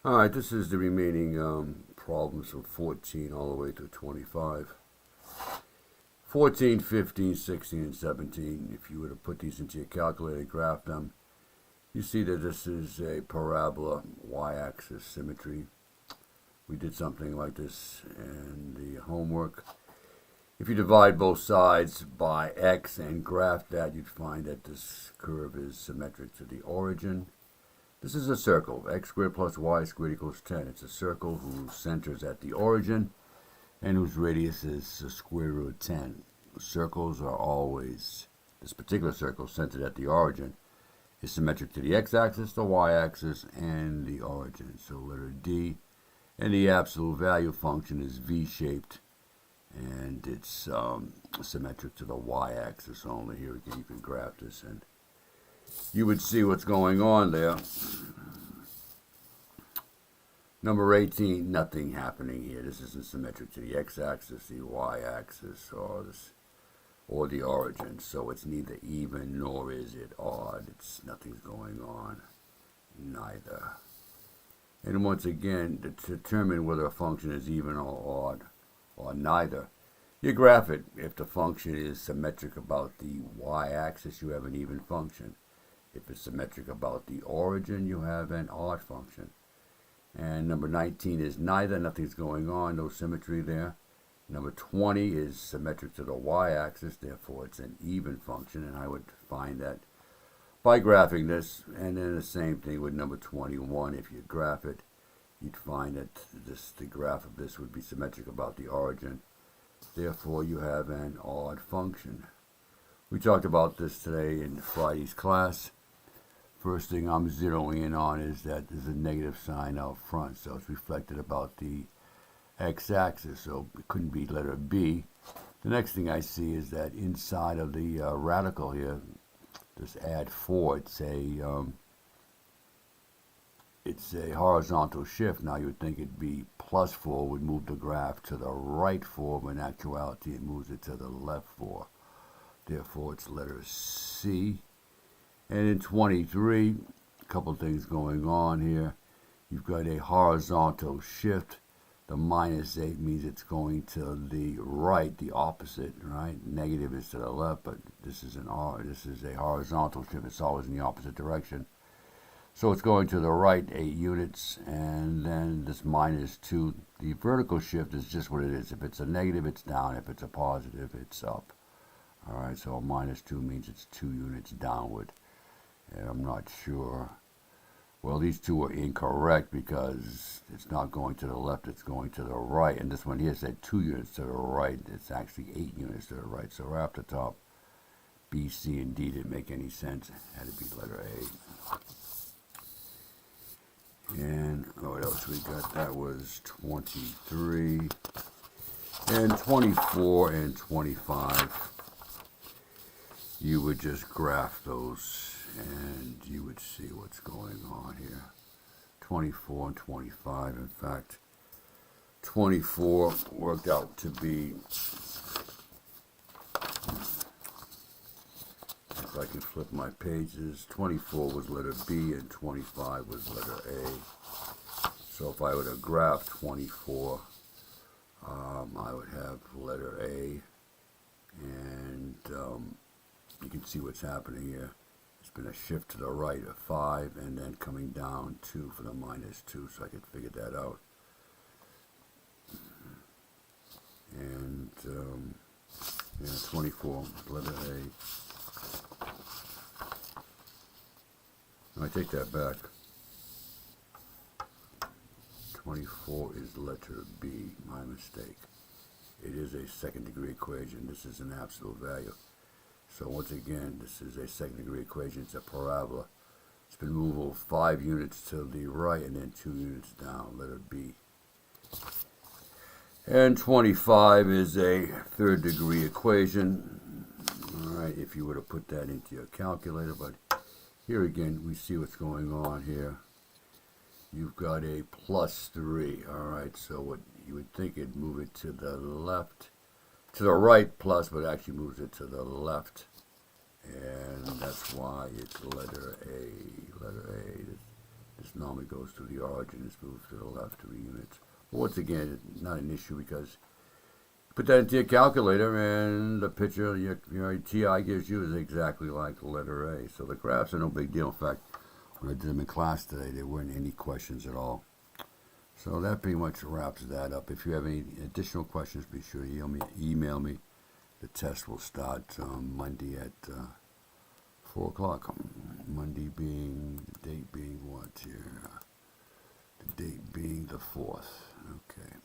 All right, this is the remaining problems from 14 all the way to 25. 14, 15, 16, and 17. If you were to put these into your calculator and graph them, you see that this is a parabola y-axis symmetry. We did something like this in the homework. If you divide both sides by x and graph that, you'd find that this curve is symmetric to the origin. This is a circle. X squared plus y squared equals 10. It's a circle whose center is at the origin and whose radius is the square root of 10. Circles are always, this particular circle centered at the origin is symmetric to the x-axis, the y-axis, and the origin. So letter D. And the absolute value function is v-shaped, and it's symmetric to the y-axis only. Here again, you can graph this and you would see what's going on there. Number 18, nothing happening here. This isn't symmetric to the x-axis, the y-axis, or the origin. So it's neither even nor is it odd. Nothing's going on. Neither. And once again, to determine whether a function is even or odd or neither, you graph it. If the function is symmetric about the y-axis, you have an even function. If it's symmetric about the origin, you have an odd function. And number 19 is neither. Nothing's going on. No symmetry there. Number 20 is symmetric to the y-axis. Therefore, it's an even function. And I would find that by graphing this. And then the same thing with number 21. If you graph it, you'd find that the graph of this would be symmetric about the origin. Therefore, you have an odd function. We talked about this today in Friday's class. First thing I'm zeroing in on is that there's a negative sign out front, so it's reflected about the x-axis, so it couldn't be letter B. The next thing I see is that inside of the radical here, just add 4, it's a horizontal shift. Now you would think it'd be plus 4 would move the graph to the right 4, but in actuality it moves it to the left 4. Therefore it's letter C. And in 23, a couple things going on here. You've got a horizontal shift. The minus 8 means it's going to the right, the opposite, right? Negative is to the left, but this is a horizontal shift. It's always in the opposite direction. So it's going to the right 8 units, and then this minus 2. The vertical shift is just what it is. If it's a negative, it's down. If it's a positive, it's up. All right, so a minus 2 means it's 2 units downward. And I'm not sure. Well, these two are incorrect because it's not going to the left, it's going to the right. And this one here said 2 units to the right. It's actually 8 units to the right. So right off the top, B, C, and D didn't make any sense. It had to be letter A. And what else we got? That was 23. And 24 and 25. You would just graph those and you would see what's going on here. 24 and 25. In fact, 24 worked out to be, if I can flip my pages, 24 was letter B and 25 was letter A. So if I were to graph 24, I would have letter A, and you can see what's happening here. Been a shift to the right of 5 and then coming down 2 for the minus 2, so I could figure that out. And yeah, 24, letter A. No, I take that back. 24 is letter B, my mistake. It is a second degree equation. This is an absolute value. So once again, this is a second degree equation. It's a parabola. It's been moved 5 units to the right and then 2 units down, letter B. And 25 is a third degree equation. All right, if you were to put that into your calculator, but here again, we see what's going on here. You've got a plus 3. All right, so what you would think it'd move it to the left, to the right plus, but actually moves it to the left. And that's why it's letter A. Letter A. This normally goes to the origin. It's moved to the left 3 units. But once again, it's not an issue because you put that into your calculator and the picture your TI gives you is exactly like the letter A. So the graphs are no big deal. In fact, when I did them in class today, there weren't any questions at all. So that pretty much wraps that up. If you have any additional questions, be sure to email me. The test will start Monday at 4 o'clock. Monday being, the date being what here? The date being the 4th. Okay.